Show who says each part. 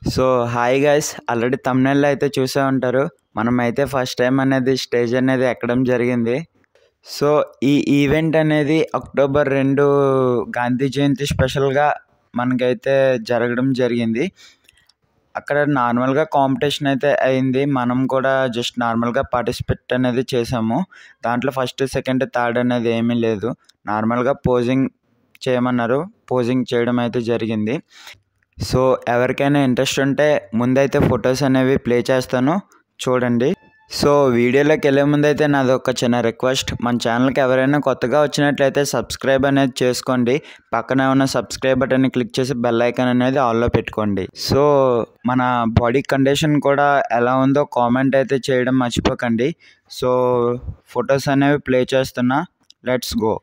Speaker 1: So hi guys, already తమ్నెల్లో అయితే చూసే ఉంటారు. మనమైతే ఫస్ట్ టైం అనేది స్టేజ్ అనేది ఎక్కడం జరిగింది. సో ఈ ఈవెంట్ అనేది అక్టోబర్ 2 గాంధీ జయంతి స్పెషల్గా మనకైతే జరగడం జరిగింది. అక్కడ నార్మల్గా కాంపిటీషన్ అయితే అయింది. మనం కూడా జస్ట్ నార్మల్గా పార్టిసిపేట్ అనేది చేసాము. దాంట్లో ఫస్ట్ సెకండ్ థర్డ్ అనేది ఏమీ లేదు. నార్మల్గా పోజింగ్ చేయమన్నారు, పోజింగ్ చేయడం అయితే జరిగింది. సో ఎవరికైనా ఇంట్రెస్ట్ ఉంటే ముందైతే ఫొటోస్ అనేవి ప్లే చేస్తాను, చూడండి. సో వీడియోలోకి వెళ్ళే ముందైతే నాది ఒక చిన్న రిక్వెస్ట్, మన ఛానల్కి ఎవరైనా కొత్తగా వచ్చినట్లయితే సబ్స్క్రైబ్ అనేది చేసుకోండి. పక్కన ఉన్న సబ్స్క్రైబ్ బటన్ని క్లిక్ చేసి బెల్ ఐకాన్ అనేది ఆన్లో పెట్టుకోండి. సో మన బాడీ కండిషన్ కూడా ఎలా ఉందో కామెంట్ అయితే చేయడం మర్చిపోకండి. సో ఫొటోస్ అనేవి ప్లే చేస్తున్నా, లెట్స్ గో.